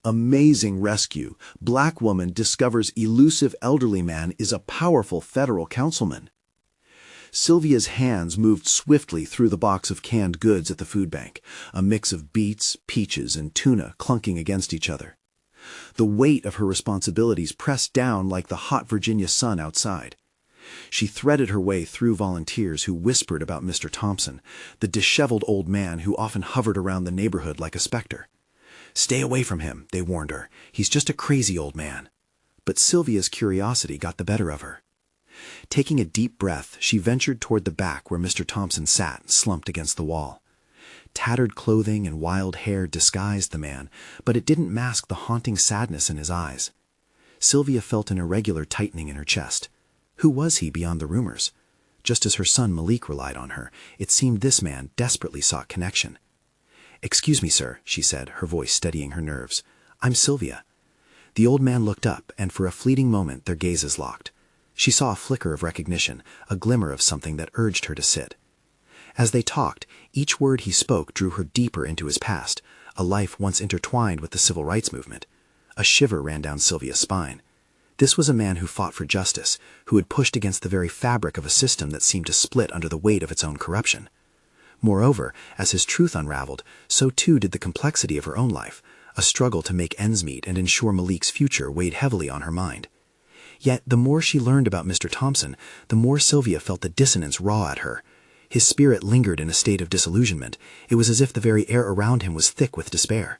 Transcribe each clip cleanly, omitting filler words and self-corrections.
Amazing rescue. Black woman discovers elusive elderly man is a powerful federal councilman. Sylvia's hands moved swiftly through the box of canned goods at the food bank, a mix of beets, peaches, and tuna clunking against each other. The weight of her responsibilities pressed down like the hot Virginia sun outside. She threaded her way through volunteers who whispered about Mr. Thompson, the disheveled old man who often hovered around the neighborhood like a specter. "Stay away from him," they warned her. "He's just a crazy old man." But Sylvia's curiosity got the better of her. Taking a deep breath, she ventured toward the back where Mr. Thompson sat, slumped against the wall. Tattered clothing and wild hair disguised the man, but it didn't mask the haunting sadness in his eyes. Sylvia felt an irregular tightening in her chest. Who was he beyond the rumors? Just as her son Malik relied on her, it seemed this man desperately sought connection. "Excuse me, sir," she said, her voice steadying her nerves. "I'm Sylvia." The old man looked up, and for a fleeting moment their gazes locked. She saw a flicker of recognition, a glimmer of something that urged her to sit. As they talked, each word he spoke drew her deeper into his past, a life once intertwined with the civil rights movement. A shiver ran down Sylvia's spine. This was a man who fought for justice, who had pushed against the very fabric of a system that seemed to split under the weight of its own corruption. Moreover, as his truth unraveled, so too did the complexity of her own life. A struggle to make ends meet and ensure Malik's future weighed heavily on her mind. Yet the more she learned about Mr. Thompson, the more Sylvia felt the dissonance raw at her. His spirit lingered in a state of disillusionment. It was as if the very air around him was thick with despair.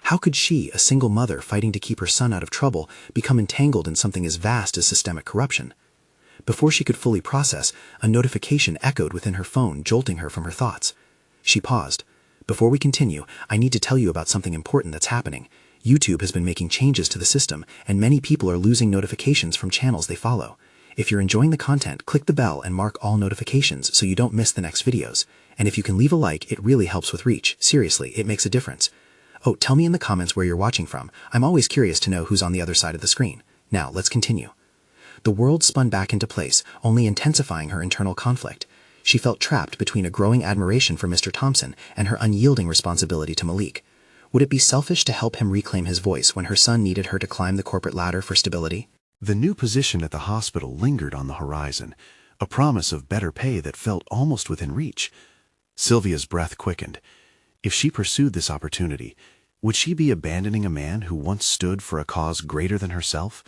How could she, a single mother fighting to keep her son out of trouble, become entangled in something as vast as systemic corruption? Before she could fully process, a notification echoed within her phone, jolting her from her thoughts. She paused. "Before we continue, I need to tell you about something important that's happening. YouTube has been making changes to the system, and many people are losing notifications from channels they follow. If you're enjoying the content, click the bell and mark all notifications so you don't miss the next videos. And if you can leave a like, it really helps with reach. Seriously, it makes a difference. Oh, tell me in the comments where you're watching from. I'm always curious to know who's on the other side of the screen. Now, let's continue." The world spun back into place, only intensifying her internal conflict. She felt trapped between a growing admiration for Mr. Thompson and her unyielding responsibility to Malik. Would it be selfish to help him reclaim his voice when her son needed her to climb the corporate ladder for stability? The new position at the hospital lingered on the horizon, a promise of better pay that felt almost within reach. Sylvia's breath quickened. If she pursued this opportunity, would she be abandoning a man who once stood for a cause greater than herself?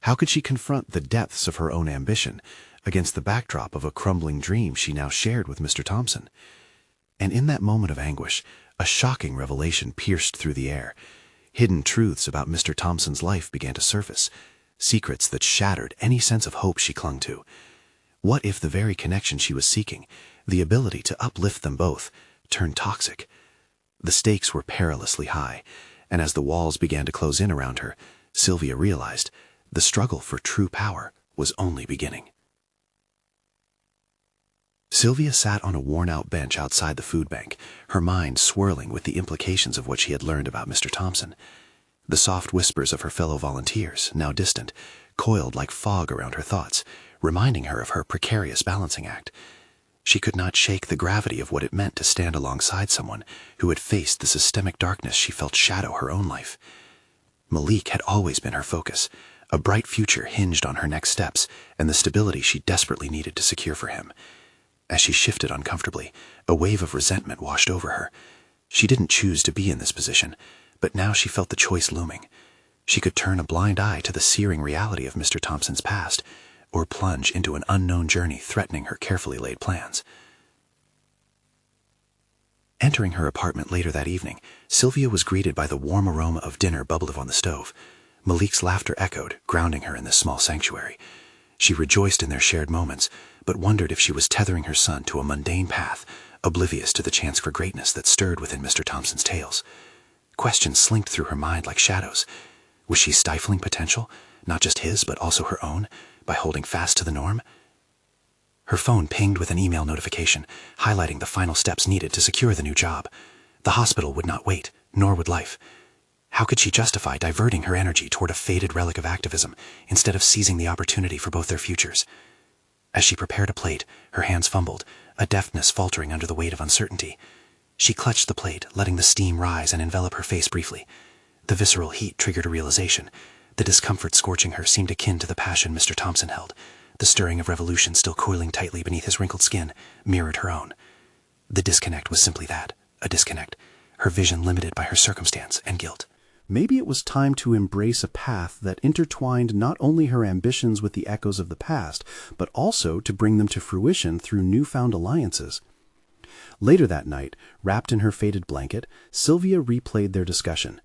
How could she confront the depths of her own ambition against the backdrop of a crumbling dream she now shared with Mr. Thompson? And in that moment of anguish, a shocking revelation pierced through the air. Hidden truths about Mr. Thompson's life began to surface, secrets that shattered any sense of hope she clung to. What if the very connection she was seeking, the ability to uplift them both, turned toxic? The stakes were perilously high, and as the walls began to close in around her, Sylvia realized the struggle for true power was only beginning. Sylvia sat on a worn-out bench outside the food bank, her mind swirling with the implications of what she had learned about Mr. Thompson. The soft whispers of her fellow volunteers, now distant, coiled like fog around her thoughts, reminding her of her precarious balancing act. She could not shake the gravity of what it meant to stand alongside someone who had faced the systemic darkness she felt shadow her own life. Malik had always been her focus. A bright future hinged on her next steps and the stability she desperately needed to secure for him. As she shifted uncomfortably, a wave of resentment washed over her. She didn't choose to be in this position, but now she felt the choice looming. She could turn a blind eye to the searing reality of Mr. Thompson's past, or plunge into an unknown journey threatening her carefully laid plans. Entering her apartment later that evening, Sylvia was greeted by the warm aroma of dinner bubbling on the stove. Malik's laughter echoed, grounding her in this small sanctuary. She rejoiced in their shared moments, but wondered if she was tethering her son to a mundane path, oblivious to the chance for greatness that stirred within Mr. Thompson's tales. Questions slinked through her mind like shadows. Was she stifling potential, not just his but also her own, by holding fast to the norm? Her phone pinged with an email notification, highlighting the final steps needed to secure the new job. The hospital would not wait, nor would life. How could she justify diverting her energy toward a faded relic of activism instead of seizing the opportunity for both their futures? As she prepared a plate, her hands fumbled, a deftness faltering under the weight of uncertainty. She clutched the plate, letting the steam rise and envelop her face briefly. The visceral heat triggered a realization. The discomfort scorching her seemed akin to the passion Mr. Thompson held. The stirring of revolution still coiling tightly beneath his wrinkled skin mirrored her own. The disconnect was simply that, a disconnect, her vision limited by her circumstance and guilt. Maybe it was time to embrace a path that intertwined not only her ambitions with the echoes of the past, but also to bring them to fruition through newfound alliances. Later that night, wrapped in her faded blanket, Sylvia replayed their discussion.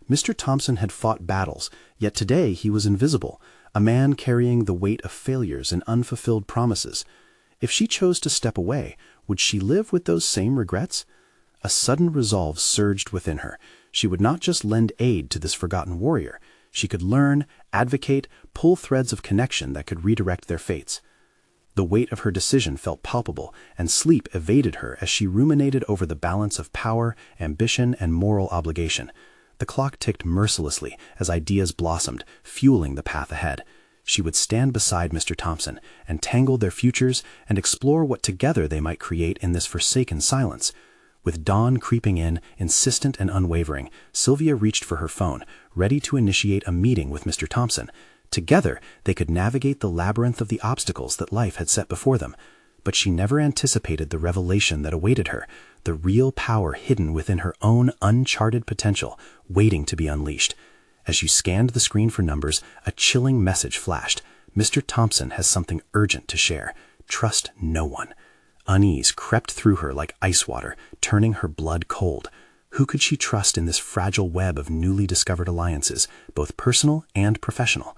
Mr. Thompson had fought battles, yet today he was invisible, a man carrying the weight of failures and unfulfilled promises. If she chose to step away, would she live with those same regrets? A sudden resolve surged within her. She would not just lend aid to this forgotten warrior. She could learn, advocate, pull threads of connection that could redirect their fates. The weight of her decision felt palpable, and sleep evaded her as she ruminated over the balance of power, ambition, and moral obligation. The clock ticked mercilessly as ideas blossomed, fueling the path ahead. She would stand beside Mr. Thompson, entangle their futures, and explore what together they might create in this forsaken silence. With dawn creeping in, insistent and unwavering, Sylvia reached for her phone, ready to initiate a meeting with Mr. Thompson. Together, they could navigate the labyrinth of the obstacles that life had set before them. But she never anticipated the revelation that awaited her, the real power hidden within her own uncharted potential, waiting to be unleashed. As she scanned the screen for numbers, a chilling message flashed. Mr. Thompson has something urgent to share. Trust no one. Unease crept through her like ice water, turning her blood cold. Who could she trust in this fragile web of newly discovered alliances, both personal and professional?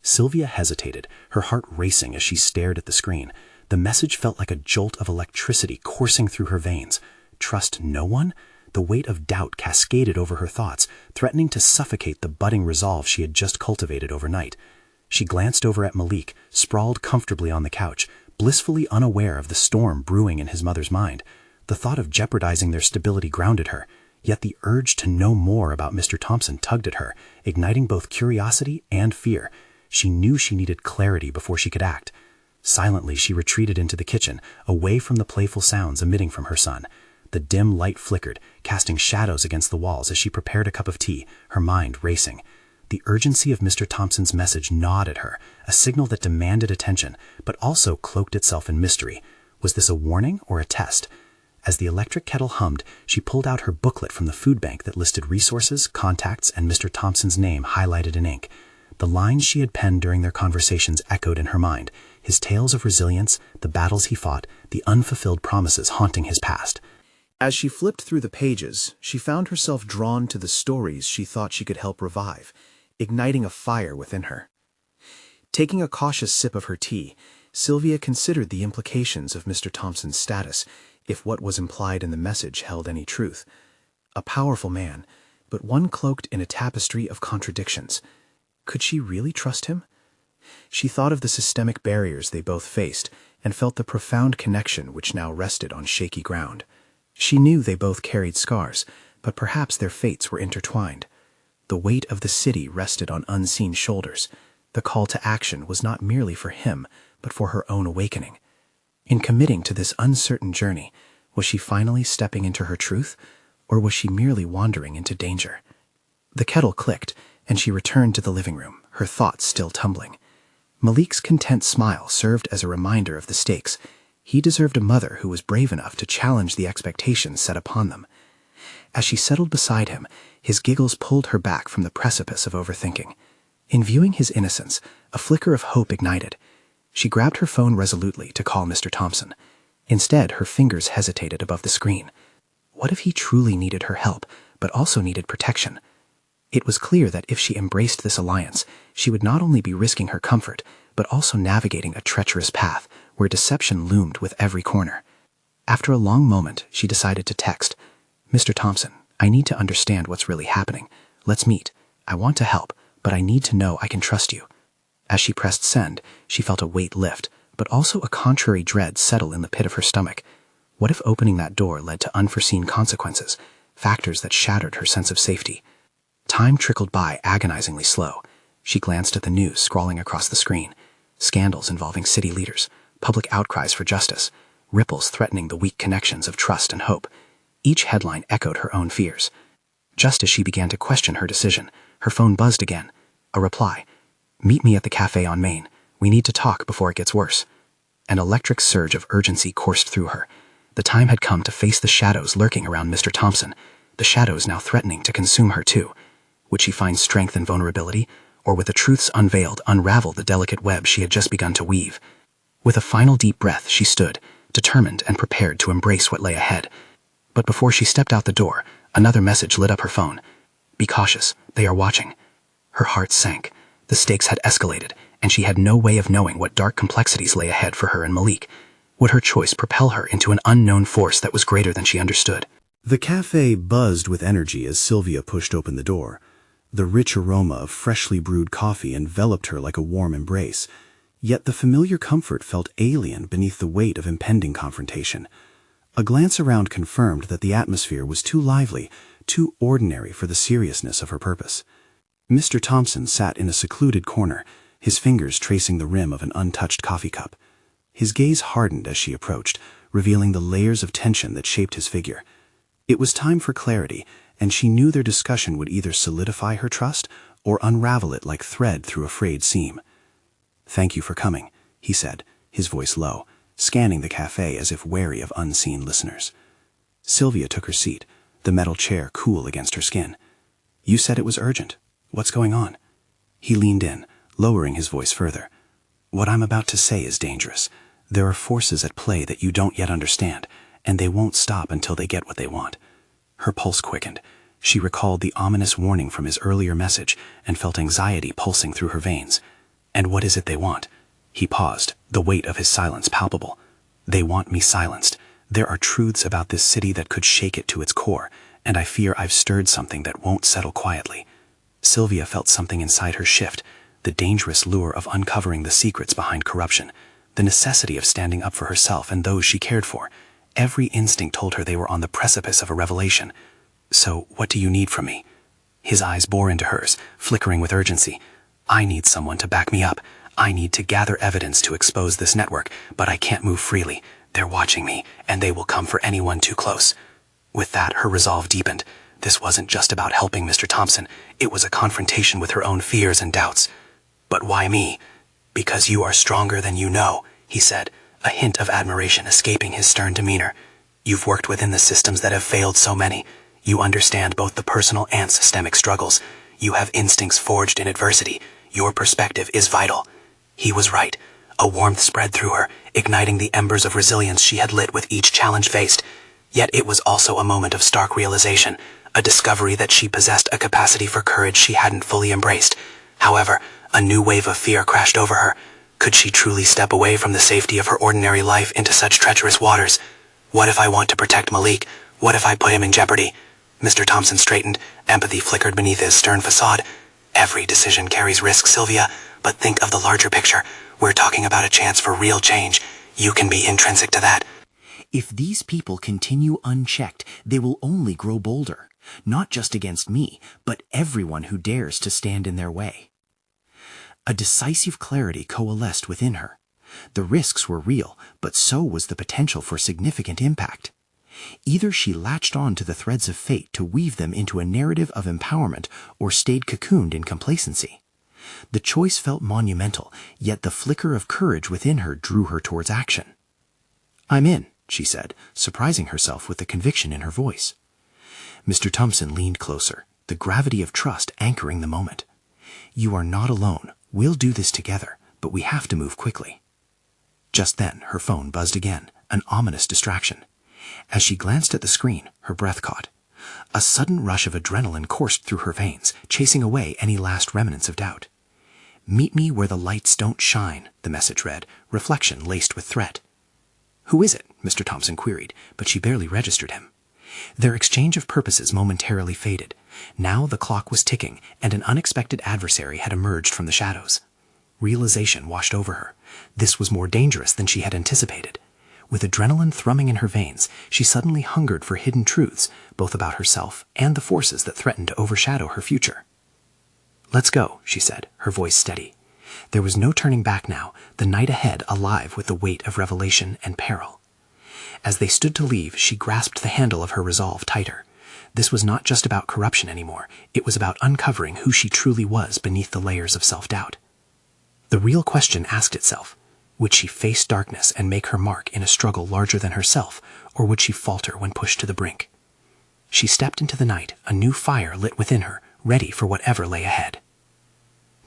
Sylvia hesitated, her heart racing as she stared at the screen. The message felt like a jolt of electricity coursing through her veins. Trust no one? The weight of doubt cascaded over her thoughts, threatening to suffocate the budding resolve she had just cultivated overnight. She glanced over at Malik, sprawled comfortably on the couch, blissfully unaware of the storm brewing in his mother's mind. The thought of jeopardizing their stability grounded her, yet the urge to know more about Mr. Thompson tugged at her, igniting both curiosity and fear. She knew she needed clarity before she could act. Silently, she retreated into the kitchen, away from the playful sounds emitting from her son. The dim light flickered, casting shadows against the walls as she prepared a cup of tea, her mind racing. The urgency of Mr. Thompson's message gnawed at her, a signal that demanded attention, but also cloaked itself in mystery. Was this a warning or a test? As the electric kettle hummed, she pulled out her booklet from the food bank that listed resources, contacts, and Mr. Thompson's name highlighted in ink. The lines she had penned during their conversations echoed in her mind, his tales of resilience, the battles he fought, the unfulfilled promises haunting his past. As she flipped through the pages, she found herself drawn to the stories she thought she could help revive, igniting a fire within her. Taking a cautious sip of her tea, Sylvia considered the implications of Mr. Thompson's status, if what was implied in the message held any truth. A powerful man, but one cloaked in a tapestry of contradictions. Could she really trust him? She thought of the systemic barriers they both faced, and felt the profound connection which now rested on shaky ground. She knew they both carried scars, but perhaps their fates were intertwined. The weight of the city rested on unseen shoulders. The call to action was not merely for him, but for her own awakening. In committing to this uncertain journey, was she finally stepping into her truth, or was she merely wandering into danger? The kettle clicked, and she returned to the living room, her thoughts still tumbling. Malik's content smile served as a reminder of the stakes. He deserved a mother who was brave enough to challenge the expectations set upon them. As she settled beside him, his giggles pulled her back from the precipice of overthinking. In viewing his innocence, a flicker of hope ignited. She grabbed her phone resolutely to call Mr. Thompson. Instead, her fingers hesitated above the screen. What if he truly needed her help, but also needed protection? It was clear that if she embraced this alliance, she would not only be risking her comfort, but also navigating a treacherous path where deception loomed with every corner. After a long moment, she decided to text, "Mr. Thompson, I need to understand what's really happening. Let's meet. I want to help, but I need to know I can trust you." As she pressed send, she felt a weight lift, but also a contrary dread settle in the pit of her stomach. What if opening that door led to unforeseen consequences, factors that shattered her sense of safety? Time trickled by agonizingly slow. She glanced at the news scrolling across the screen. Scandals involving city leaders, public outcries for justice, ripples threatening the weak connections of trust and hope. Each headline echoed her own fears. Just as she began to question her decision, her phone buzzed again. A reply. "Meet me at the cafe on Main. We need to talk before it gets worse." An electric surge of urgency coursed through her. The time had come to face the shadows lurking around Mr. Thompson, the shadows now threatening to consume her too. Would she find strength in vulnerability, or with the truths unveiled unravel the delicate web she had just begun to weave? With a final deep breath, she stood, determined and prepared to embrace what lay ahead. But before she stepped out the door, another message lit up her phone. "Be cautious, they are watching." Her heart sank. The stakes had escalated, and she had no way of knowing what dark complexities lay ahead for her and Malik. Would her choice propel her into an unknown force that was greater than she understood? The cafe buzzed with energy as Sylvia pushed open the door. The rich aroma of freshly brewed coffee enveloped her like a warm embrace, yet the familiar comfort felt alien beneath the weight of impending confrontation. A glance around confirmed that the atmosphere was too lively, too ordinary for the seriousness of her purpose. Mr. Thompson sat in a secluded corner, his fingers tracing the rim of an untouched coffee cup. His gaze hardened as she approached, revealing the layers of tension that shaped his figure. It was time for clarity, and she knew their discussion would either solidify her trust or unravel it like thread through a frayed seam. "Thank you for coming," he said, his voice low, scanning the cafe as if wary of unseen listeners. Sylvia took her seat, the metal chair cool against her skin. "You said it was urgent. What's going on?" He leaned in, lowering his voice further. "What I'm about to say is dangerous. There are forces at play that you don't yet understand, and they won't stop until they get what they want." Her pulse quickened. She recalled the ominous warning from his earlier message and felt anxiety pulsing through her veins. "And what is it they want?" He paused, the weight of his silence palpable. "They want me silenced. There are truths about this city that could shake it to its core, and I fear I've stirred something that won't settle quietly." Sylvia felt something inside her shift, the dangerous lure of uncovering the secrets behind corruption, the necessity of standing up for herself and those she cared for. Every instinct told her they were on the precipice of a revelation. "So, what do you need from me?" His eyes bore into hers, flickering with urgency. "I need someone to back me up. I need to gather evidence to expose this network, but I can't move freely. They're watching me, and they will come for anyone too close." With that, her resolve deepened. This wasn't just about helping Mr. Thompson. It was a confrontation with her own fears and doubts. "But why me?" "Because you are stronger than you know," he said, a hint of admiration escaping his stern demeanor. "You've worked within the systems that have failed so many. You understand both the personal and systemic struggles. You have instincts forged in adversity. Your perspective is vital." He was right. A warmth spread through her, igniting the embers of resilience she had lit with each challenge faced. Yet it was also a moment of stark realization, a discovery that she possessed a capacity for courage she hadn't fully embraced. However, a new wave of fear crashed over her. Could she truly step away from the safety of her ordinary life into such treacherous waters? "What if I want to protect Malik? What if I put him in jeopardy?" Mr. Thompson straightened, empathy flickered beneath his stern facade. "Every decision carries risk, Sylvia, but think of the larger picture. We're talking about a chance for real change. You can be intrinsic to that." "If these people continue unchecked, they will only grow bolder, not just against me, but everyone who dares to stand in their way." A decisive clarity coalesced within her. The risks were real, but so was the potential for significant impact. Either she latched on to the threads of fate to weave them into a narrative of empowerment or stayed cocooned in complacency. The choice felt monumental, yet the flicker of courage within her drew her towards action. "I'm in," she said, surprising herself with the conviction in her voice. Mr. Thompson leaned closer, the gravity of trust anchoring the moment. "You are not alone. We'll do this together, but we have to move quickly." Just then, her phone buzzed again, an ominous distraction. As she glanced at the screen, her breath caught. A sudden rush of adrenaline coursed through her veins, chasing away any last remnants of doubt. "Meet me where the lights don't shine," the message read, reflection laced with threat. "Who is it?" Mr. Thompson queried, but she barely registered him. Their exchange of purposes momentarily faded. Now the clock was ticking, and an unexpected adversary had emerged from the shadows. Realization washed over her. This was more dangerous than she had anticipated. With adrenaline thrumming in her veins, she suddenly hungered for hidden truths, both about herself and the forces that threatened to overshadow her future. "Let's go," she said, her voice steady. There was no turning back now, the night ahead alive with the weight of revelation and peril. As they stood to leave, she grasped the handle of her resolve tighter. This was not just about corruption anymore. It was about uncovering who she truly was beneath the layers of self-doubt. The real question asked itself, would she face darkness and make her mark in a struggle larger than herself, or would she falter when pushed to the brink? She stepped into the night, a new fire lit within her, ready for whatever lay ahead.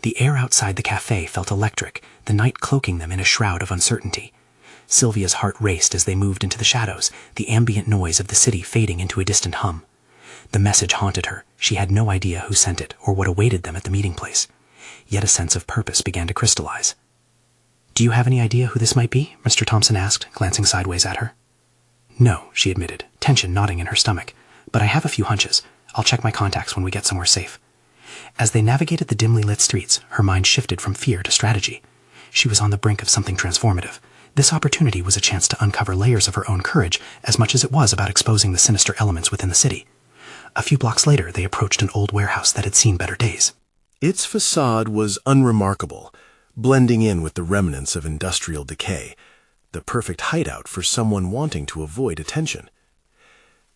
The air outside the cafe felt electric, the night cloaking them in a shroud of uncertainty. Sylvia's heart raced as they moved into the shadows, the ambient noise of the city fading into a distant hum. The message haunted her. She had no idea who sent it or what awaited them at the meeting place. Yet a sense of purpose began to crystallize. "Do you have any idea who this might be?" Mr. Thompson asked, glancing sideways at her. "No," she admitted, tension knotting in her stomach. "But I have a few hunches. I'll check my contacts when we get somewhere safe." As they navigated the dimly lit streets, her mind shifted from fear to strategy. She was on the brink of something transformative. This opportunity was a chance to uncover layers of her own courage as much as it was about exposing the sinister elements within the city. A few blocks later, they approached an old warehouse that had seen better days. Its facade was unremarkable, blending in with the remnants of industrial decay, the perfect hideout for someone wanting to avoid attention.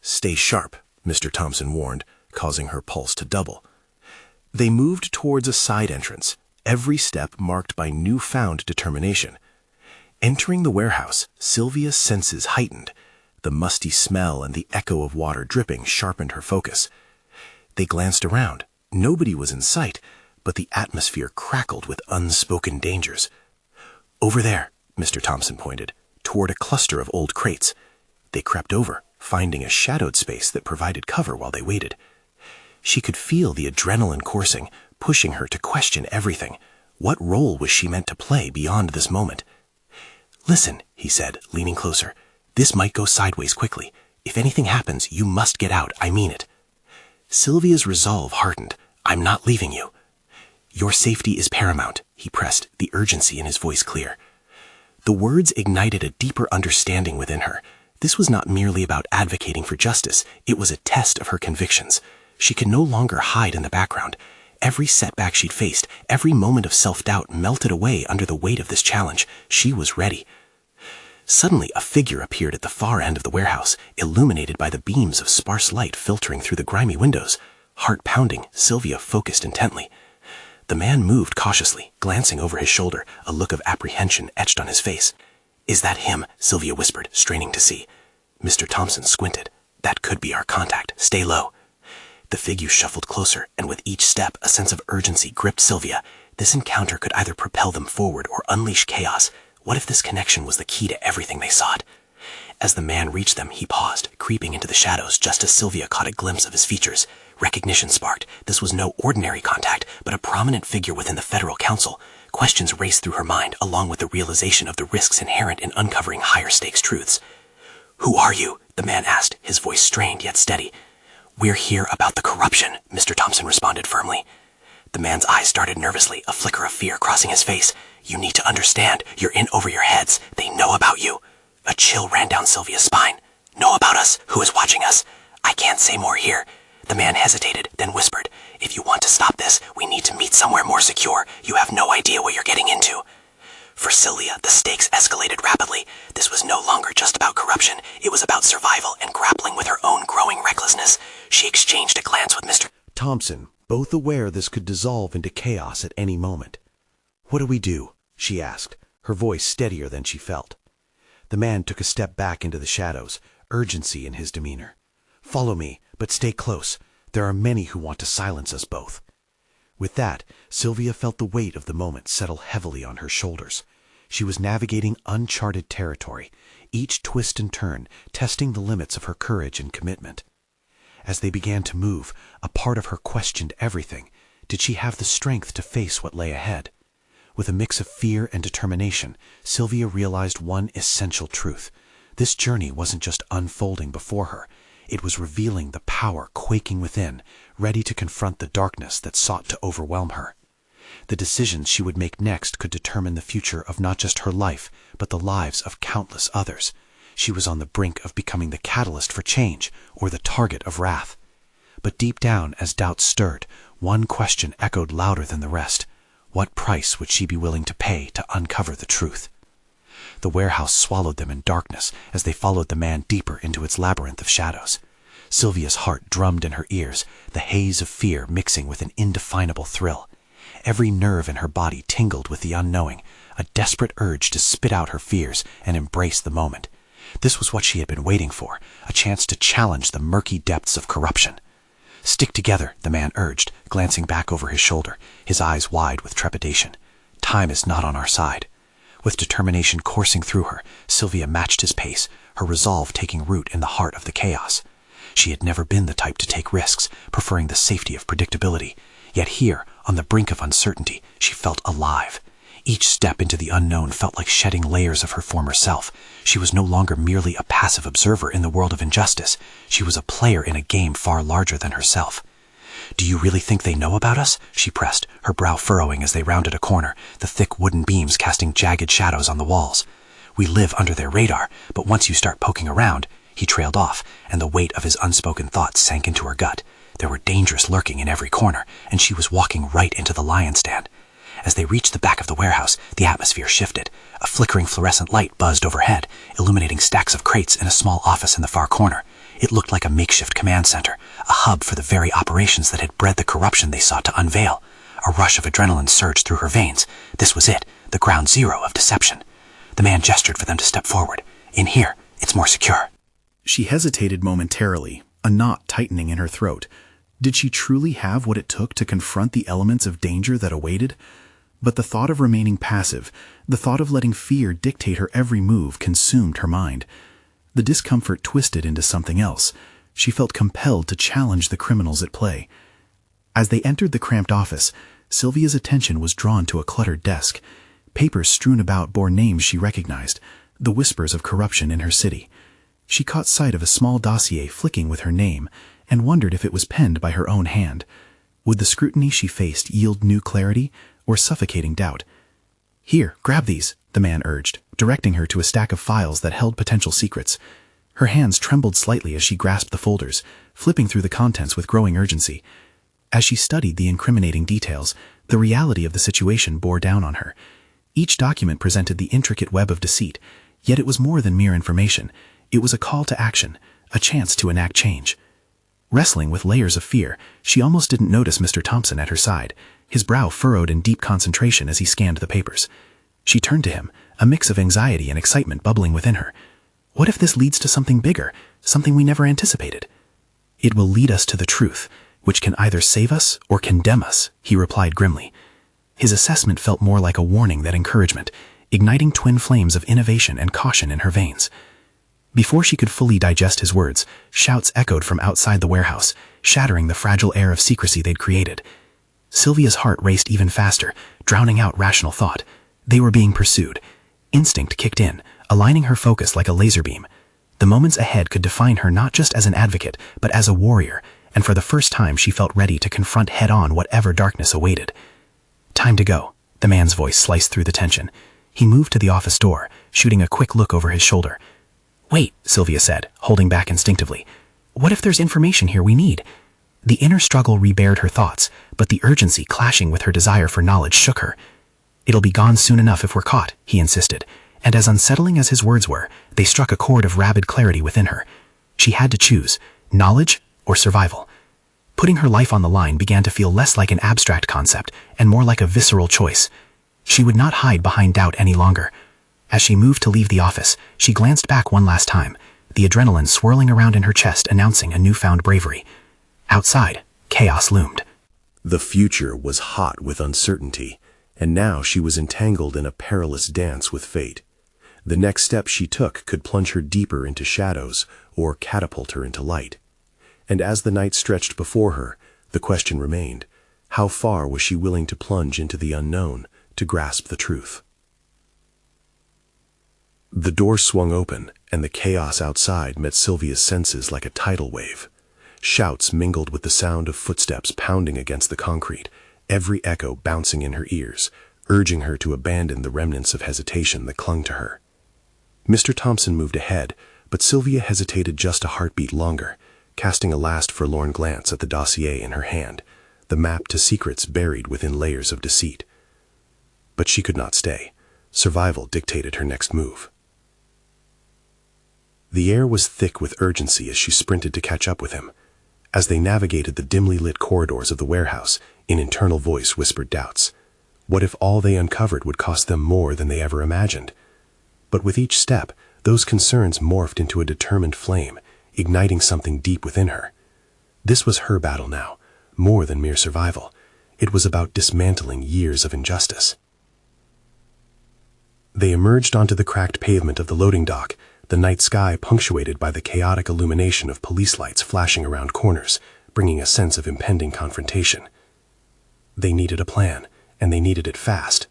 "Stay sharp," Mr. Thompson warned, causing her pulse to double. They moved towards a side entrance, every step marked by newfound determination. Entering the warehouse, Sylvia's senses heightened. The musty smell and the echo of water dripping sharpened her focus. They glanced around. Nobody was in sight, but the atmosphere crackled with unspoken dangers. "Over there," Mr. Thompson pointed, toward a cluster of old crates. They crept over, finding a shadowed space that provided cover while they waited. She could feel the adrenaline coursing, pushing her to question everything. What role was she meant to play beyond this moment? "Listen," he said, leaning closer. "This might go sideways quickly. If anything happens, you must get out. I mean it." Sylvia's resolve hardened. "I'm not leaving you." "Your safety is paramount," he pressed, the urgency in his voice clear. The words ignited a deeper understanding within her. This was not merely about advocating for justice. It was a test of her convictions. She could no longer hide in the background. Every setback she'd faced, every moment of self-doubt melted away under the weight of this challenge. She was ready. Suddenly, a figure appeared at the far end of the warehouse, illuminated by the beams of sparse light filtering through the grimy windows. Heart pounding, Sylvia focused intently. The man moved cautiously, glancing over his shoulder, a look of apprehension etched on his face. "Is that him?" Sylvia whispered, straining to see. Mr. Thompson squinted. "That could be our contact. Stay low." The figure shuffled closer, and with each step, a sense of urgency gripped Sylvia. This encounter could either propel them forward or unleash chaos. What if this connection was the key to everything they sought? As the man reached them, he paused, creeping into the shadows just as Sylvia caught a glimpse of his features. Recognition sparked. This was no ordinary contact, but a prominent figure within the federal council. Questions raced through her mind, along with the realization of the risks inherent in uncovering higher-stakes truths. "Who are you?" the man asked, his voice strained yet steady. "We're here about the corruption," Mr. Thompson responded firmly. The man's eyes started nervously, a flicker of fear crossing his face. "You need to understand. You're in over your heads. They know about you." A chill ran down Sylvia's spine. "Know about us? Who is watching us?" "I can't say more here." The man hesitated, then whispered, "If you want to stop this, we need to meet somewhere more secure. You have no idea what you're getting into." For Sylvia, the stakes escalated rapidly. This was no longer just about corruption. It was about survival and grappling with her own growing recklessness. She exchanged a glance with Mr. Thompson, both aware this could dissolve into chaos at any moment. "What do we do?" she asked, her voice steadier than she felt. The man took a step back into the shadows, urgency in his demeanor. "Follow me, but stay close. There are many who want to silence us both." With that, Sylvia felt the weight of the moment settle heavily on her shoulders. She was navigating uncharted territory, each twist and turn testing the limits of her courage and commitment. As they began to move, a part of her questioned everything. Did she have the strength to face what lay ahead? With a mix of fear and determination, Sylvia realized one essential truth. This journey wasn't just unfolding before her. It was revealing the power quaking within, ready to confront the darkness that sought to overwhelm her. The decisions she would make next could determine the future of not just her life, but the lives of countless others. She was on the brink of becoming the catalyst for change, or the target of wrath. But deep down, as doubts stirred, one question echoed louder than the rest. What price would she be willing to pay to uncover the truth? The warehouse swallowed them in darkness as they followed the man deeper into its labyrinth of shadows. Sylvia's heart drummed in her ears, the haze of fear mixing with an indefinable thrill. Every nerve in her body tingled with the unknowing, a desperate urge to spit out her fears and embrace the moment. This was what she had been waiting for, a chance to challenge the murky depths of corruption. "Stick together," the man urged, glancing back over his shoulder, his eyes wide with trepidation. "Time is not on our side." With determination coursing through her, Sylvia matched his pace, her resolve taking root in the heart of the chaos. She had never been the type to take risks, preferring the safety of predictability. Yet here, on the brink of uncertainty, she felt alive. Each step into the unknown felt like shedding layers of her former self. She was no longer merely a passive observer in the world of injustice. She was a player in a game far larger than herself. "Do you really think they know about us?" she pressed, her brow furrowing as they rounded a corner, the thick wooden beams casting jagged shadows on the walls. "We live under their radar, but once you start poking around—" He trailed off, and the weight of his unspoken thoughts sank into her gut. There were dangers lurking in every corner, and she was walking right into the lion's den. As they reached the back of the warehouse, the atmosphere shifted. A flickering fluorescent light buzzed overhead, illuminating stacks of crates in a small office in the far corner. It looked like a makeshift command center, a hub for the very operations that had bred the corruption they sought to unveil. A rush of adrenaline surged through her veins. This was it, the ground zero of deception. The man gestured for them to step forward. "In here, it's more secure." She hesitated momentarily, a knot tightening in her throat. Did she truly have what it took to confront the elements of danger that awaited? But the thought of remaining passive, the thought of letting fear dictate her every move, consumed her mind. The discomfort twisted into something else. She felt compelled to challenge the criminals at play. As they entered the cramped office, Sylvia's attention was drawn to a cluttered desk. Papers strewn about bore names she recognized, the whispers of corruption in her city. She caught sight of a small dossier flicking with her name and wondered if it was penned by her own hand. Would the scrutiny she faced yield new clarity or suffocating doubt? "Here, grab these," the man urged, directing her to a stack of files that held potential secrets. Her hands trembled slightly as she grasped the folders, flipping through the contents with growing urgency. As she studied the incriminating details, the reality of the situation bore down on her. Each document presented the intricate web of deceit, yet it was more than mere information. It was a call to action, a chance to enact change. Wrestling with layers of fear, she almost didn't notice Mr. Thompson at her side, his brow furrowed in deep concentration as he scanned the papers. She turned to him, a mix of anxiety and excitement bubbling within her. What if this leads to something bigger, something we never anticipated? "It will lead us to the truth, which can either save us or condemn us," he replied grimly. His assessment felt more like a warning than encouragement, igniting twin flames of innovation and caution in her veins. Before she could fully digest his words, shouts echoed from outside the warehouse, shattering the fragile air of secrecy they'd created. Sylvia's heart raced even faster, drowning out rational thought. They were being pursued. Instinct kicked in, aligning her focus like a laser beam. The moments ahead could define her not just as an advocate, but as a warrior, and for the first time she felt ready to confront head-on whatever darkness awaited. "Time to go," the man's voice sliced through the tension. He moved to the office door, shooting a quick look over his shoulder. "Wait," Sylvia said, holding back instinctively. "What if there's information here we need?" The inner struggle rebared her thoughts, but the urgency clashing with her desire for knowledge shook her. "It'll be gone soon enough if we're caught," he insisted, and as unsettling as his words were, they struck a chord of rabid clarity within her. She had to choose, knowledge or survival. Putting her life on the line began to feel less like an abstract concept and more like a visceral choice. She would not hide behind doubt any longer. As she moved to leave the office, she glanced back one last time, the adrenaline swirling around in her chest announcing a newfound bravery. Outside, chaos loomed. The future was hot with uncertainty, and now she was entangled in a perilous dance with fate. The next step she took could plunge her deeper into shadows or catapult her into light. And as the night stretched before her, the question remained, how far was she willing to plunge into the unknown to grasp the truth? The door swung open, and the chaos outside met Sylvia's senses like a tidal wave. Shouts mingled with the sound of footsteps pounding against the concrete, every echo bouncing in her ears, urging her to abandon the remnants of hesitation that clung to her. Mr. Thompson moved ahead, but Sylvia hesitated just a heartbeat longer, casting a last forlorn glance at the dossier in her hand, the map to secrets buried within layers of deceit. But she could not stay. Survival dictated her next move. The air was thick with urgency as she sprinted to catch up with him. As they navigated the dimly lit corridors of the warehouse, an internal voice whispered doubts. What if all they uncovered would cost them more than they ever imagined? But with each step, those concerns morphed into a determined flame, igniting something deep within her. This was her battle now, more than mere survival. It was about dismantling years of injustice. They emerged onto the cracked pavement of the loading dock, the night sky punctuated by the chaotic illumination of police lights flashing around corners, bringing a sense of impending confrontation. They needed a plan, and they needed it fast.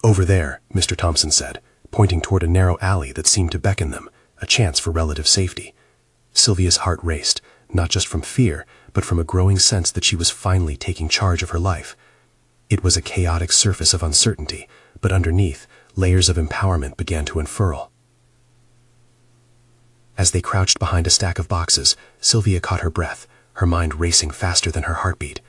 "Over there," Mr. Thompson said, pointing toward a narrow alley that seemed to beckon them, a chance for relative safety. Sylvia's heart raced, not just from fear, but from a growing sense that she was finally taking charge of her life. It was a chaotic surface of uncertainty, but underneath, layers of empowerment began to unfurl. As they crouched behind a stack of boxes, Sylvia caught her breath, her mind racing faster than her heartbeat.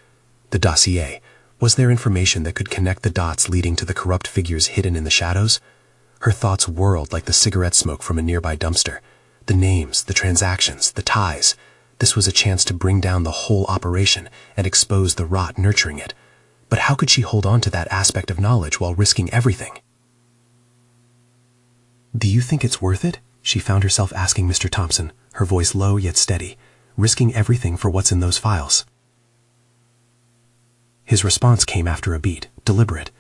The dossier. Was there information that could connect the dots leading to the corrupt figures hidden in the shadows? Her thoughts whirled like the cigarette smoke from a nearby dumpster. The names, the transactions, the ties. This was a chance to bring down the whole operation and expose the rot nurturing it. But how could she hold on to that aspect of knowledge while risking everything? "Do you think it's worth it?" she found herself asking Mr. Thompson, her voice low yet steady, risking everything for what's in those files. His response came after a beat, deliberate.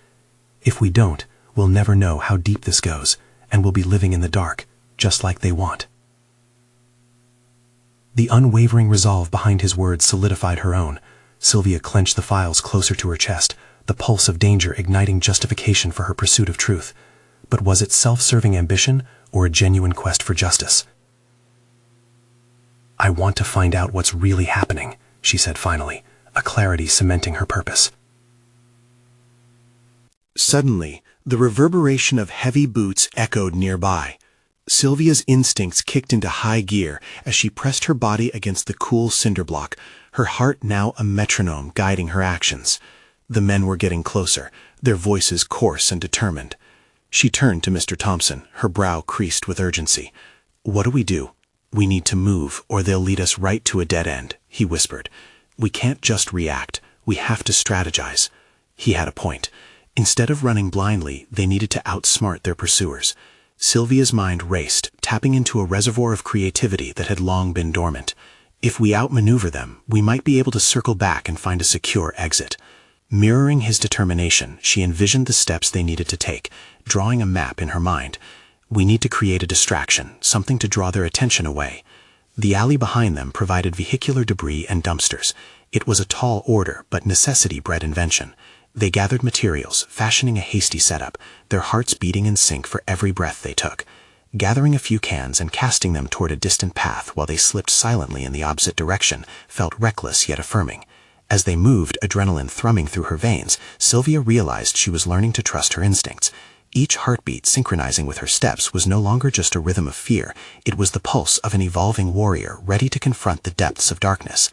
"If we don't, we'll never know how deep this goes, and we'll be living in the dark, just like they want." The unwavering resolve behind his words solidified her own. Sylvia clenched the files closer to her chest, the pulse of danger igniting justification for her pursuit of truth. But was it self-serving ambition or a genuine quest for justice? "I want to find out what's really happening," she said finally, a clarity cementing her purpose. Suddenly, the reverberation of heavy boots echoed nearby. Sylvia's instincts kicked into high gear as she pressed her body against the cool cinder block, her heart now a metronome guiding her actions. The men were getting closer, their voices coarse and determined. She turned to Mr. Thompson, her brow creased with urgency. "What do we do? We need to move, or they'll lead us right to a dead end," he whispered. "We can't just react. We have to strategize." He had a point. Instead of running blindly, they needed to outsmart their pursuers. Sylvia's mind raced, tapping into a reservoir of creativity that had long been dormant. If we outmaneuver them, we might be able to circle back and find a secure exit. Mirroring his determination, she envisioned the steps they needed to take, drawing a map in her mind. We need to create a distraction, something to draw their attention away. The alley behind them provided vehicular debris and dumpsters. It was a tall order, but necessity bred invention. They gathered materials, fashioning a hasty setup, their hearts beating in sync for every breath they took. Gathering a few cans and casting them toward a distant path while they slipped silently in the opposite direction felt reckless yet affirming. As they moved, adrenaline thrumming through her veins, Sylvia realized she was learning to trust her instincts. Each heartbeat synchronizing with her steps was no longer just a rhythm of fear, it was the pulse of an evolving warrior ready to confront the depths of darkness.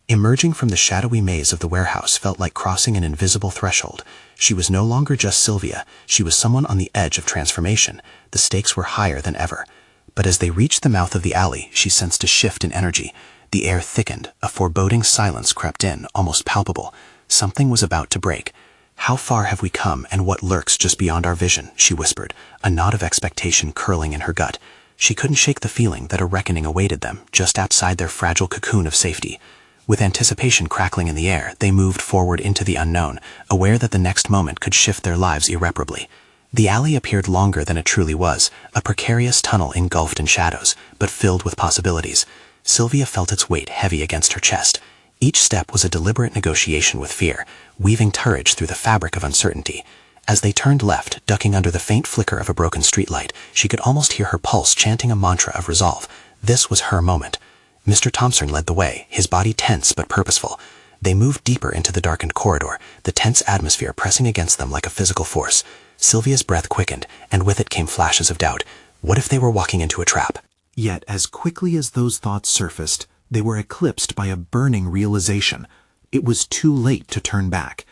Emerging from the shadowy maze of the warehouse felt like crossing an invisible threshold. She was no longer just Sylvia, she was someone on the edge of transformation. The stakes were higher than ever. But as they reached the mouth of the alley, she sensed a shift in energy. The air thickened, a foreboding silence crept in, almost palpable. Something was about to break. "How far have we come, and what lurks just beyond our vision?" she whispered, a knot of expectation curling in her gut. She couldn't shake the feeling that a reckoning awaited them, just outside their fragile cocoon of safety. With anticipation crackling in the air, they moved forward into the unknown, aware that the next moment could shift their lives irreparably. The alley appeared longer than it truly was, a precarious tunnel engulfed in shadows, but filled with possibilities. Sylvia felt its weight heavy against her chest. Each step was a deliberate negotiation with fear, weaving courage through the fabric of uncertainty. As they turned left, ducking under the faint flicker of a broken streetlight, she could almost hear her pulse chanting a mantra of resolve. This was her moment. Mr. Thompson led the way, his body tense but purposeful. They moved deeper into the darkened corridor, the tense atmosphere pressing against them like a physical force. Sylvia's breath quickened, and with it came flashes of doubt. What if they were walking into a trap? Yet, as quickly as those thoughts surfaced, they were eclipsed by a burning realization. It was too late to turn back.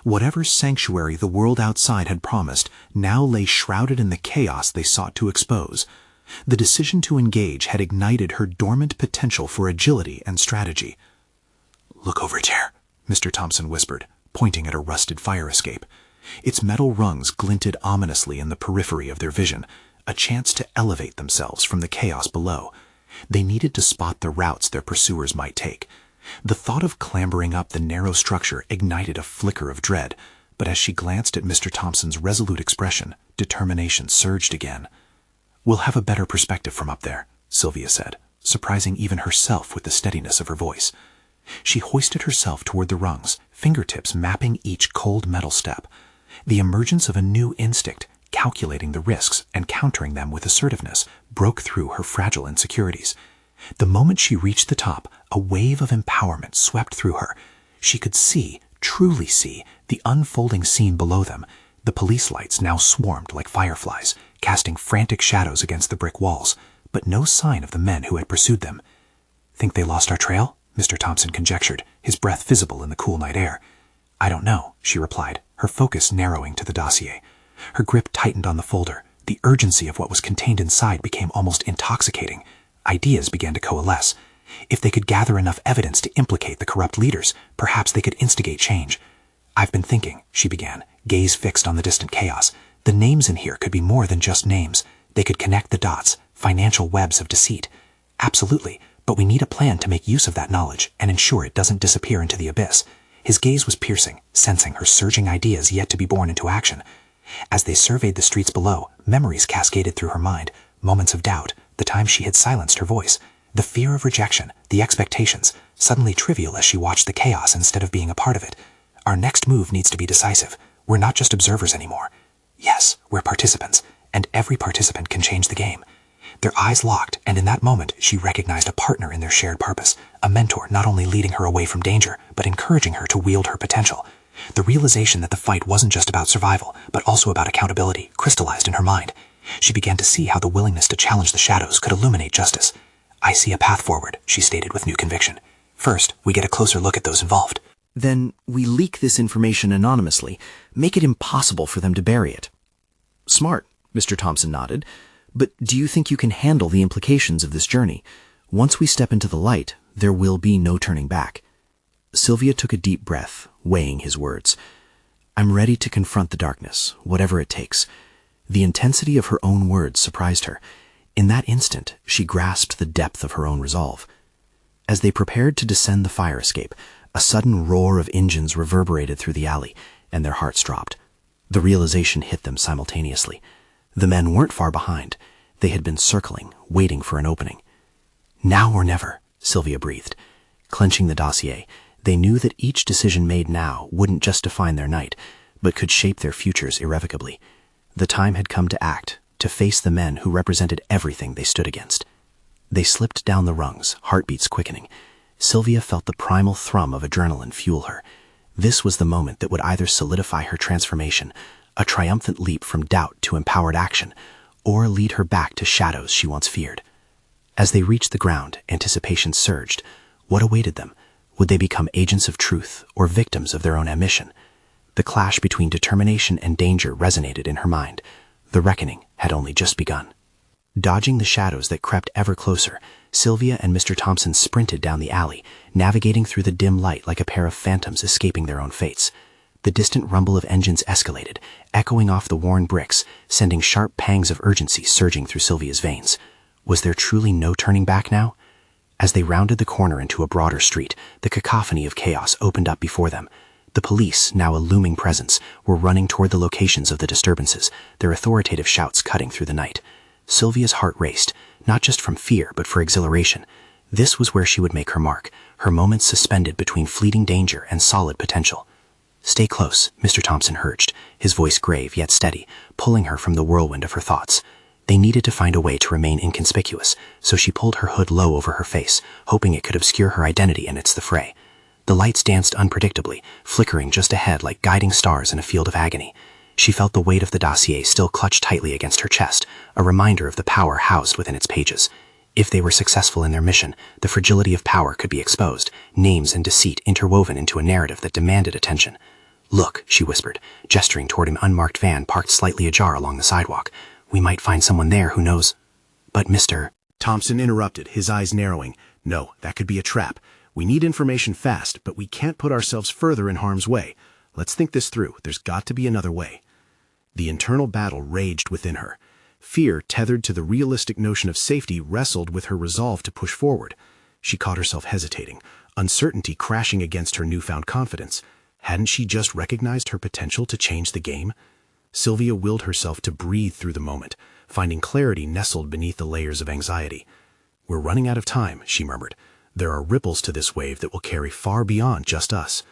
Whatever sanctuary the world outside had promised now lay shrouded in the chaos they sought to expose. The decision to engage had ignited her dormant potential for agility and strategy. "Look over there," Mr. Thompson whispered, pointing at a rusted fire escape. Its metal rungs glinted ominously in the periphery of their vision, a chance to elevate themselves from the chaos below. They needed to spot the routes their pursuers might take. The thought of clambering up the narrow structure ignited a flicker of dread, but as she glanced at Mr. Thompson's resolute expression, determination surged again. "We'll have a better perspective from up there," Sylvia said, surprising even herself with the steadiness of her voice. She hoisted herself toward the rungs, fingertips mapping each cold metal step. The emergence of a new instinct, calculating the risks and countering them with assertiveness, broke through her fragile insecurities. The moment she reached the top, a wave of empowerment swept through her. She could see, truly see, the unfolding scene below them. The police lights now swarmed like fireflies, casting frantic shadows against the brick walls, but no sign of the men who had pursued them. "Think they lost our trail?" Mr. Thompson conjectured, his breath visible in the cool night air. "I don't know," she replied, her focus narrowing to the dossier. Her grip tightened on the folder. The urgency of what was contained inside became almost intoxicating. Ideas began to coalesce. If they could gather enough evidence to implicate the corrupt leaders, perhaps they could instigate change. "I've been thinking," she began, gaze fixed on the distant chaos. "The names in here could be more than just names. They could connect the dots, financial webs of deceit." "Absolutely, but we need a plan to make use of that knowledge and ensure it doesn't disappear into the abyss." His gaze was piercing, sensing her surging ideas yet to be born into action. As they surveyed the streets below, memories cascaded through her mind, moments of doubt, the time she had silenced her voice, the fear of rejection, the expectations, suddenly trivial as she watched the chaos instead of being a part of it. "Our next move needs to be decisive. We're not just observers anymore. Yes, we're participants, and every participant can change the game." Their eyes locked, and in that moment she recognized a partner in their shared purpose, a mentor not only leading her away from danger, but encouraging her to wield her potential. The realization that the fight wasn't just about survival, but also about accountability, crystallized in her mind. She began to see how the willingness to challenge the shadows could illuminate justice. "I see a path forward," she stated with new conviction. "First, we get a closer look at those involved. Then we leak this information anonymously, make it impossible for them to bury it." "Smart," Mr. Thompson nodded. "But do you think you can handle the implications of this journey? Once we step into the light, there will be no turning back." Sylvia took a deep breath, weighing his words. "I'm ready to confront the darkness, whatever it takes." The intensity of her own words surprised her. In that instant, she grasped the depth of her own resolve. As they prepared to descend the fire escape, a sudden roar of engines reverberated through the alley, and their hearts dropped. The realization hit them simultaneously. The men weren't far behind. They had been circling, waiting for an opening. "Now or never," Sylvia breathed. Clenching the dossier, they knew that each decision made now wouldn't just define their night, but could shape their futures irrevocably. The time had come to act, to face the men who represented everything they stood against. They slipped down the rungs, heartbeats quickening. Sylvia felt the primal thrum of adrenaline fuel her. This was the moment that would either solidify her transformation, a triumphant leap from doubt to empowered action, or lead her back to shadows she once feared. As they reached the ground, anticipation surged. What awaited them? Would they become agents of truth or victims of their own ambition? The clash between determination and danger resonated in her mind. The reckoning had only just begun. Dodging the shadows that crept ever closer, Sylvia and Mr. Thompson sprinted down the alley, navigating through the dim light like a pair of phantoms escaping their own fates. The distant rumble of engines escalated, echoing off the worn bricks, sending sharp pangs of urgency surging through Sylvia's veins. Was there truly no turning back now? As they rounded the corner into a broader street, the cacophony of chaos opened up before them. The police, now a looming presence, were running toward the locations of the disturbances, their authoritative shouts cutting through the night. Sylvia's heart raced, not just from fear, but for exhilaration. This was where she would make her mark, her moments suspended between fleeting danger and solid potential. "Stay close," Mr. Thompson urged, his voice grave yet steady, pulling her from the whirlwind of her thoughts. They needed to find a way to remain inconspicuous, so she pulled her hood low over her face, hoping it could obscure her identity amidst the fray. The lights danced unpredictably, flickering just ahead like guiding stars in a field of agony. She felt the weight of the dossier still clutched tightly against her chest, a reminder of the power housed within its pages. If they were successful in their mission, the fragility of power could be exposed, names and deceit interwoven into a narrative that demanded attention. "Look," she whispered, gesturing toward an unmarked van parked slightly ajar along the sidewalk. "We might find someone there who knows—" But Mr. Thompson interrupted, his eyes narrowing. No, that could be a trap. We need information fast, but we can't put ourselves further in harm's way. Let's think this through. There's got to be another way. The internal battle raged within her. Fear, tethered to the realistic notion of safety, wrestled with her resolve to push forward. She caught herself hesitating, uncertainty crashing against her newfound confidence. Hadn't she just recognized her potential to change the game? Sylvia willed herself to breathe through the moment, finding clarity nestled beneath the layers of anxiety. We're running out of time, she murmured. There are ripples to this wave that will carry far beyond just us.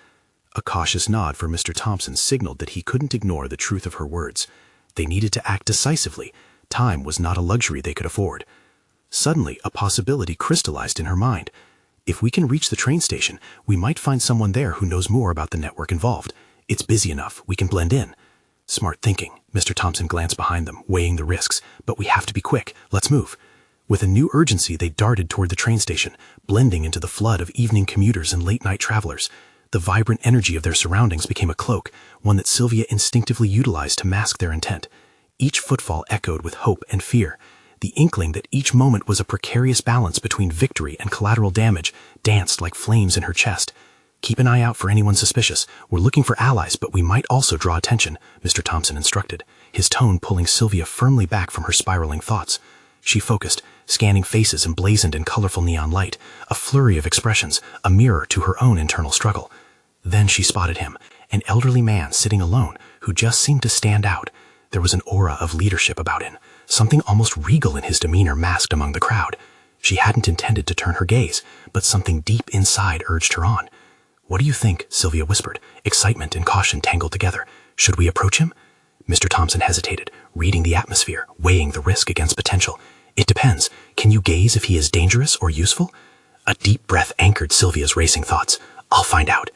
A cautious nod from Mr. Thompson signaled that he couldn't ignore the truth of her words. They needed to act decisively. Time was not a luxury they could afford. Suddenly, a possibility crystallized in her mind. If we can reach the train station, we might find someone there who knows more about the network involved. It's busy enough. We can blend in. Smart thinking. Mr. Thompson glanced behind them, weighing the risks. But we have to be quick. Let's move. With a new urgency, they darted toward the train station, blending into the flood of evening commuters and late-night travelers. The vibrant energy of their surroundings became a cloak, one that Sylvia instinctively utilized to mask their intent. Each footfall echoed with hope and fear. The inkling that each moment was a precarious balance between victory and collateral damage danced like flames in her chest. Keep an eye out for anyone suspicious. We're looking for allies, but we might also draw attention, Mr. Thompson instructed, his tone pulling Sylvia firmly back from her spiraling thoughts. She focused, scanning faces emblazoned in colorful neon light, a flurry of expressions, a mirror to her own internal struggle. Then she spotted him, an elderly man sitting alone who just seemed to stand out. There was an aura of leadership about him, something almost regal in his demeanor masked among the crowd. She hadn't intended to turn her gaze, but something deep inside urged her on. What do you think? Sylvia whispered, excitement and caution tangled together. Should we approach him? Mr. Thompson hesitated, reading the atmosphere, weighing the risk against potential. It depends. Can you gaze if he is dangerous or useful? A deep breath anchored Sylvia's racing thoughts. I'll find out.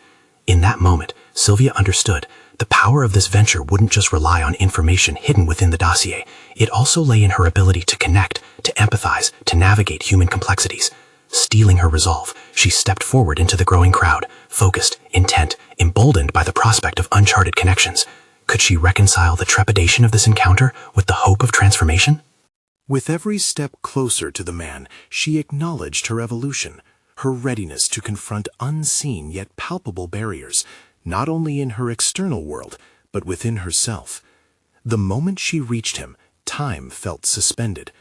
In that moment, Sylvia understood. The power of this venture wouldn't just rely on information hidden within the dossier. It also lay in her ability to connect, to empathize, to navigate human complexities. Steeling her resolve, she stepped forward into the growing crowd, focused, intent, emboldened by the prospect of uncharted connections. Could she reconcile the trepidation of this encounter with the hope of transformation? With every step closer to the man, she acknowledged her evolution, her readiness to confront unseen yet palpable barriers, not only in her external world, but within herself. The moment she reached him, time felt suspended.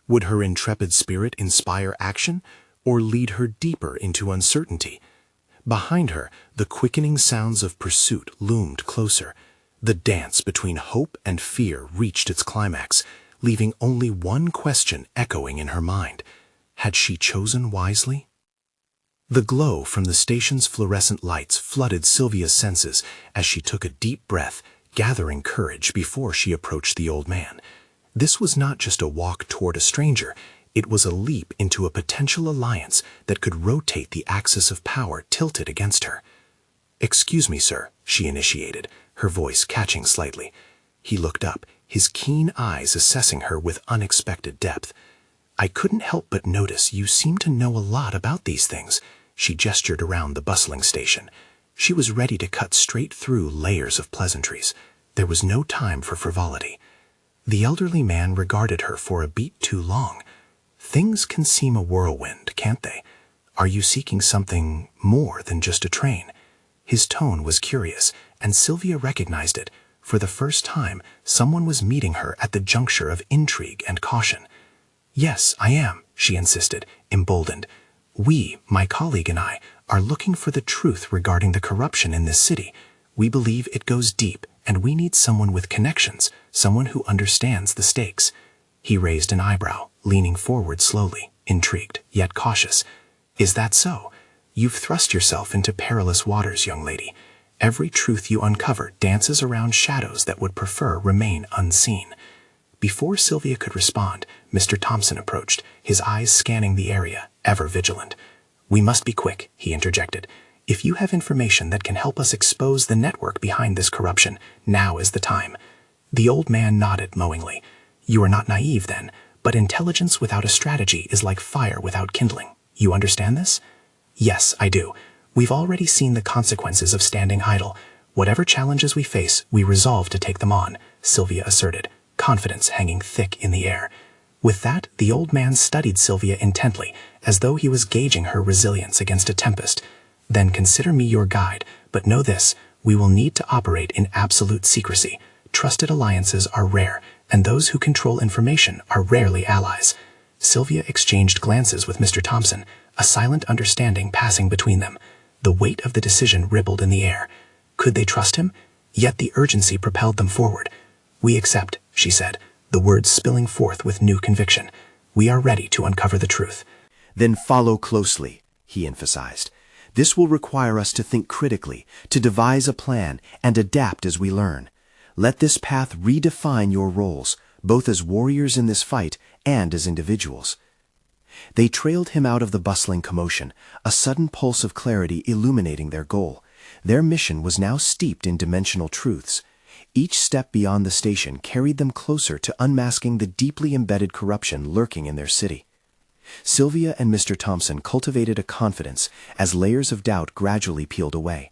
Would her intrepid spirit inspire action, or lead her deeper into uncertainty? Behind her, the quickening sounds of pursuit loomed closer. The dance between hope and fear reached its climax, leaving only one question echoing in her mind. Had she chosen wisely? The glow from the station's fluorescent lights flooded Sylvia's senses as she took a deep breath, gathering courage before she approached the old man. This was not just a walk toward a stranger. It was a leap into a potential alliance that could rotate the axis of power tilted against her. "Excuse me, sir," she initiated, her voice catching slightly. He looked up, his keen eyes assessing her with unexpected depth. "I couldn't help but notice you seem to know a lot about these things." She gestured around the bustling station. She was ready to cut straight through layers of pleasantries. There was no time for frivolity. The elderly man regarded her for a beat too long. "Things can seem a whirlwind, can't they? Are you seeking something more than just a train?" His tone was curious, and Sylvia recognized it. For the first time, someone was meeting her at the juncture of intrigue and caution. "Yes, I am," she insisted, emboldened. "We, my colleague and I, are looking for the truth regarding the corruption in this city. We believe it goes deep, and we need someone with connections, someone who understands the stakes." He raised an eyebrow, leaning forward slowly, intrigued, yet cautious. "Is that so? You've thrust yourself into perilous waters, young lady. Every truth you uncover dances around shadows that would prefer remain unseen." Before Sylvia could respond, Mr. Thompson approached, his eyes scanning the area, ever vigilant. "We must be quick," he interjected. "If you have information that can help us expose the network behind this corruption, now is the time." The old man nodded knowingly. "You are not naive, then, but intelligence without a strategy is like fire without kindling. You understand this?" "Yes, I do. We've already seen the consequences of standing idle. Whatever challenges we face, we resolve to take them on," Sylvia asserted, confidence hanging thick in the air. With that, the old man studied Sylvia intently, as though he was gauging her resilience against a tempest. Then consider me your guide, but know this, we will need to operate in absolute secrecy. Trusted alliances are rare, and those who control information are rarely allies. Sylvia exchanged glances with Mr. Thompson, a silent understanding passing between them. The weight of the decision rippled in the air. Could they trust him? Yet the urgency propelled them forward. We accept, she said, the words spilling forth with new conviction. We are ready to uncover the truth. Then follow closely, he emphasized. This will require us to think critically, to devise a plan, and adapt as we learn. Let this path redefine your roles, both as warriors in this fight and as individuals. They trailed him out of the bustling commotion, a sudden pulse of clarity illuminating their goal. Their mission was now steeped in dimensional truths. Each step beyond the station carried them closer to unmasking the deeply embedded corruption lurking in their city. Sylvia and Mr. Thompson cultivated a confidence as layers of doubt gradually peeled away.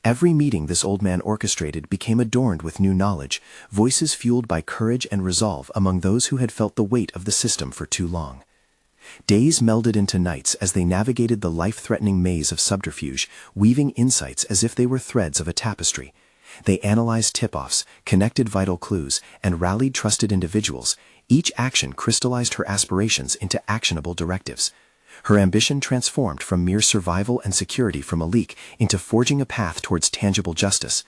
Every meeting this old man orchestrated became adorned with new knowledge, voices fueled by courage and resolve among those who had felt the weight of the system for too long. Days melded into nights as they navigated the life-threatening maze of subterfuge, weaving insights as if they were threads of a tapestry. They analyzed tip-offs, connected vital clues, and rallied trusted individuals. Each action crystallized her aspirations into actionable directives. Her ambition transformed from mere survival and security from a leak into forging a path towards tangible justice.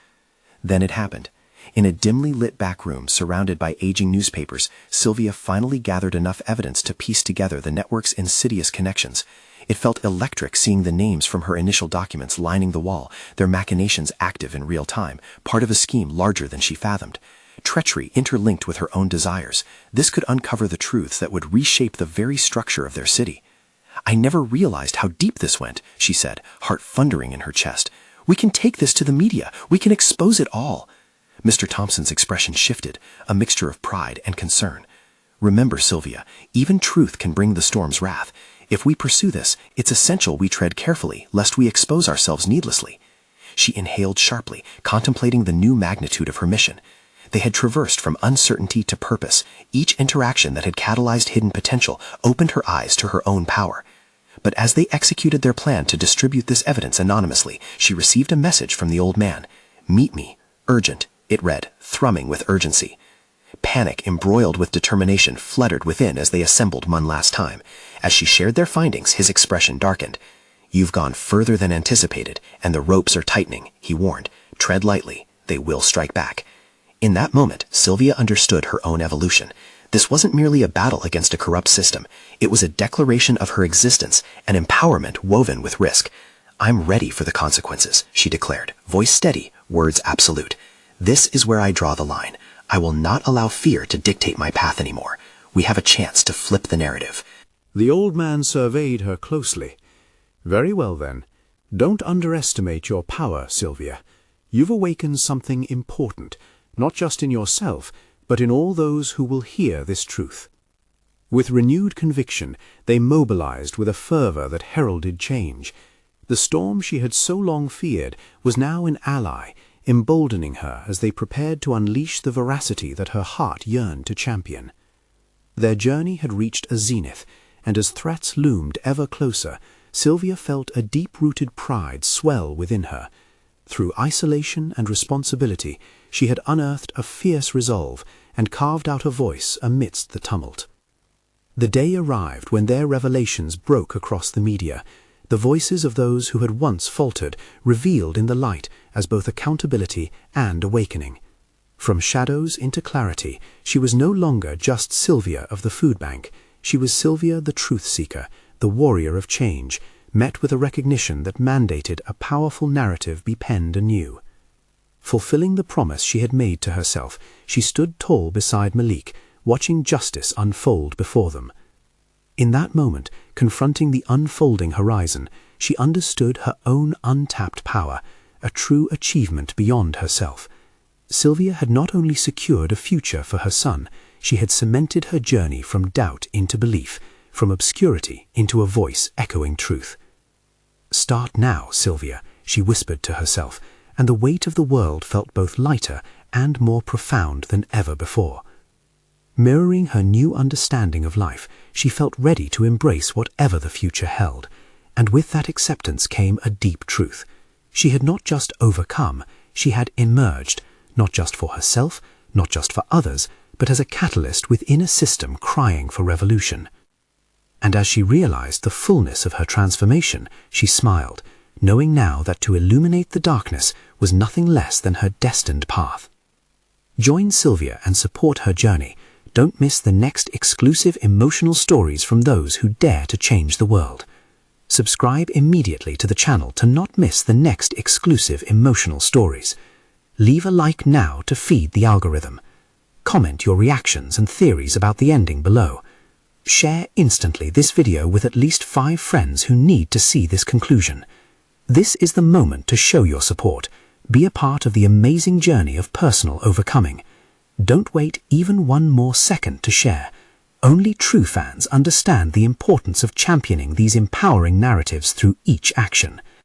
Then it happened. In a dimly lit back room surrounded by aging newspapers, Sylvia finally gathered enough evidence to piece together the network's insidious connections. It felt electric seeing the names from her initial documents lining the wall, their machinations active in real time, part of a scheme larger than she fathomed. Treachery interlinked with her own desires. This could uncover the truths that would reshape the very structure of their city. I never realized how deep this went, she said, heart thundering in her chest. We can take this to the media. We can expose it all. Mr. Thompson's expression shifted, a mixture of pride and concern. Remember, Sylvia, even truth can bring the storm's wrath. If we pursue this, it's essential we tread carefully, lest we expose ourselves needlessly. She inhaled sharply, contemplating the new magnitude of her mission. They had traversed from uncertainty to purpose. Each interaction that had catalyzed hidden potential opened her eyes to her own power. But as they executed their plan to distribute this evidence anonymously, she received a message from the old man. Meet me. Urgent, it read, thrumming with urgency. Panic, embroiled with determination, fluttered within as they assembled one last time. As she shared their findings, his expression darkened. You've gone further than anticipated, and the ropes are tightening, he warned. Tread lightly. They will strike back. In that moment, Sylvia understood her own evolution. This wasn't merely a battle against a corrupt system. It was a declaration of her existence, an empowerment woven with risk. I'm ready for the consequences, she declared, voice steady, words absolute. This is where I draw the line. I will not allow fear to dictate my path anymore. We have a chance to flip the narrative. The old man surveyed her closely. Very well, then. Don't underestimate your power, Sylvia. You've awakened something important, not just in yourself, but in all those who will hear this truth. With renewed conviction, they mobilized with a fervor that heralded change. The storm she had so long feared was now an ally, emboldening her as they prepared to unleash the veracity that her heart yearned to champion. Their journey had reached a zenith, and as threats loomed ever closer, Sylvia felt a deep-rooted pride swell within her. Through isolation and responsibility, she had unearthed a fierce resolve and carved out a voice amidst the tumult. The day arrived when their revelations broke across the media, the voices of those who had once faltered revealed in the light as both accountability and awakening. From shadows into clarity, she was no longer just Sylvia of the food bank. She was Sylvia the truth-seeker, the warrior of change, met with a recognition that mandated a powerful narrative be penned anew. Fulfilling the promise she had made to herself, she stood tall beside Malik, watching justice unfold before them. In that moment, confronting the unfolding horizon, she understood her own untapped power, a true achievement beyond herself. Sylvia had not only secured a future for her son, she had cemented her journey from doubt into belief, from obscurity into a voice echoing truth. Start now, Sylvia, she whispered to herself, and the weight of the world felt both lighter and more profound than ever before. Mirroring her new understanding of life, she felt ready to embrace whatever the future held. And with that acceptance came a deep truth. She had not just overcome, she had emerged, not just for herself, not just for others, but as a catalyst within a system crying for revolution. And as she realized the fullness of her transformation, she smiled, knowing now that to illuminate the darkness was nothing less than her destined path. Join Sylvia and support her journey. Don't miss the next exclusive emotional stories from those who dare to change the world. Subscribe immediately to the channel to not miss the next exclusive emotional stories. Leave a like now to feed the algorithm. Comment your reactions and theories about the ending below. Share instantly this video with at least 5 friends who need to see this conclusion. This is the moment to show your support. Be a part of the amazing journey of personal overcoming. Don't wait even one more second to share. Only true fans understand the importance of championing these empowering narratives through each action.